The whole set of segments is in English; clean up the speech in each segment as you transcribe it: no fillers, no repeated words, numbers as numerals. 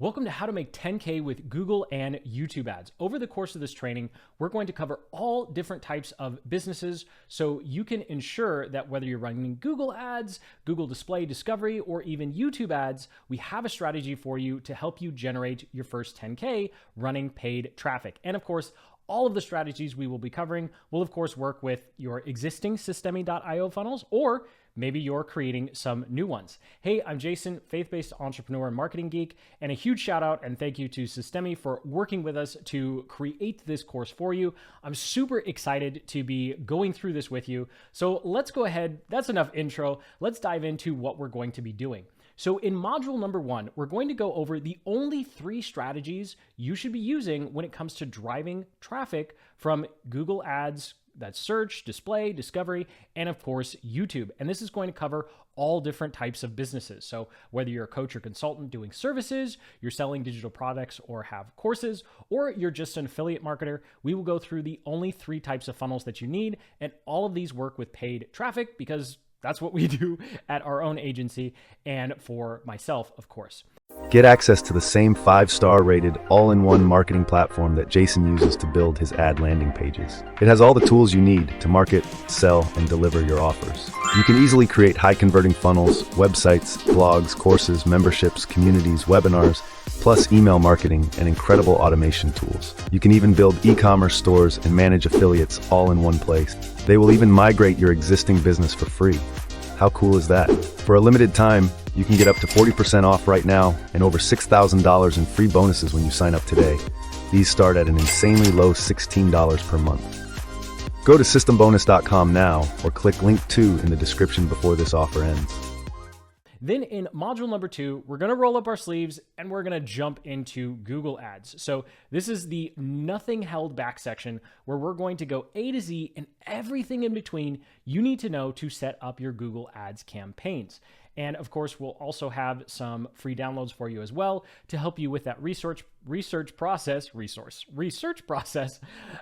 Welcome to How to Make 10K with Google and YouTube Ads. Over the course of this training, we're going to cover all different types of businesses so you can ensure that whether you're running Google Ads, Google Display Discovery, or even YouTube Ads, we have a strategy for you to help you generate your first 10K running paid traffic. And of course, all of the strategies we will be covering will of course work with your existing Systemi.io funnels, or maybe you're creating some new ones. Hey, I'm Jason, faith-based entrepreneur and marketing geek, and a huge shout out and thank you to Systemi for working with us to create this course for you. I'm super excited to be going through this with you. So let's go ahead. That's enough intro. Let's dive into what we're going to be doing. So in module number 1, we're going to go over the only 3 strategies you should be using when it comes to driving traffic from Google Ads, that's search, display, discovery, and of course, YouTube. And this is going to cover all different types of businesses. So whether you're a coach or consultant doing services, you're selling digital products or have courses, or you're just an affiliate marketer, we will go through the only 3 types of funnels that you need. And all of these work with paid traffic because that's what we do at our own agency and for myself, of course. Get access to the same 5-star rated all-in-one marketing platform that Jason uses to build his ad landing pages. It has all the tools you need to market, sell, and deliver your offers. You can easily create high-converting funnels, websites, blogs, courses, memberships, communities, webinars, plus email marketing and incredible automation tools. You can even build e-commerce stores and manage affiliates all in one place. They will even migrate your existing business for free. How cool is that? For a limited time, you can get up to 40% off right now and over $6,000 in free bonuses when you sign up today. These start at an insanely low $16 per month. Go to systembonus.com now or click link 2 in the description before this offer ends. Then in module number 2, we're going to roll up our sleeves and we're going to jump into Google Ads. So this is the nothing held back section where we're going to go A to Z and everything in between you need to know to set up your Google Ads campaigns. And of course, we'll also have some free downloads for you as well to help you with that research process,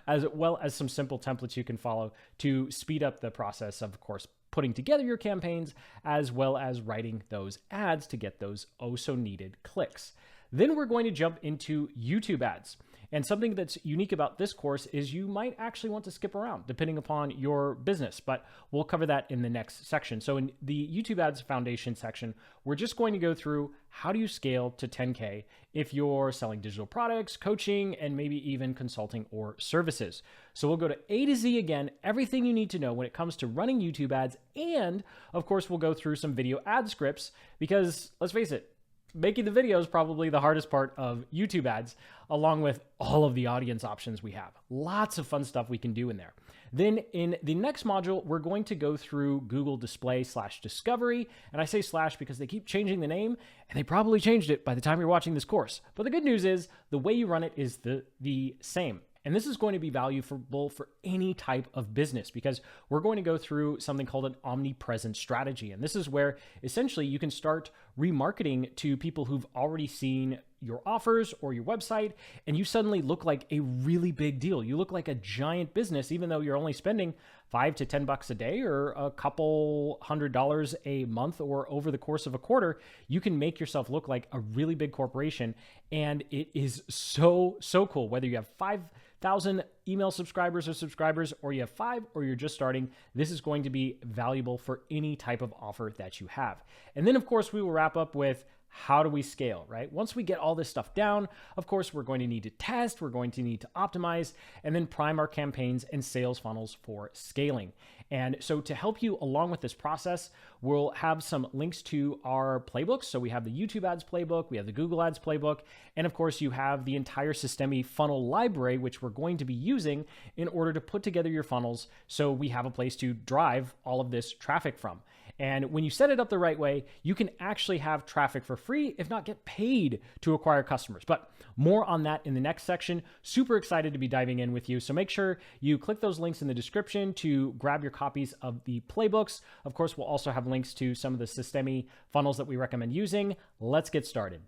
as well as some simple templates you can follow to speed up the process of course, putting together your campaigns, as well as writing those ads to get those oh so needed clicks. Then we're going to jump into YouTube ads. And something that's unique about this course is you might actually want to skip around depending upon your business, but we'll cover that in the next section. So in the YouTube ads foundation section, we're just going to go through how do you scale to 10K if you're selling digital products, coaching, and maybe even consulting or services. So we'll go to A to Z again, everything you need to know when it comes to running YouTube ads. And of course, we'll go through some video ad scripts because let's face it, making the video is probably the hardest part of YouTube ads, along with all of the audience options we have. Lots of fun stuff we can do in there. Then in the next module, we're going to go through Google Display /Discovery. And I say slash because they keep changing the name and they probably changed it by the time you're watching this course. But the good news is the way you run it is the same. And this is going to be valuable for any type of business because we're going to go through something called an omnipresent strategy. And this is where essentially you can start remarketing to people who've already seen your offers or your website, and you suddenly look like a really big deal. You look like a giant business, even though you're only spending $5 to $10 a day or a couple $100 a month or over the course of a quarter. You can make yourself look like a really big corporation. And it is so cool, whether you have 5,000 email subscribers or you have 5 or you're just starting. This is going to be valuable for any type of offer that you have. And then of course we will wrap up with how do we scale, right? Once we get all this stuff down, of course, we're going to need to test, we're going to need to optimize, and then prime our campaigns and sales funnels for scaling. And so to help you along with this process, we'll have some links to our playbooks. So we have the YouTube ads playbook, we have the Google ads playbook, and of course you have the entire Systemi funnel library, which we're going to be using in order to put together your funnels so we have a place to drive all of this traffic from. And when you set it up the right way, you can actually have traffic for free, if not get paid to acquire customers. But more on that in the next section. Super excited to be diving in with you. So make sure you click those links in the description to grab your copies of the playbooks. Of course, we'll also have links to some of the Systemi funnels that we recommend using. Let's get started.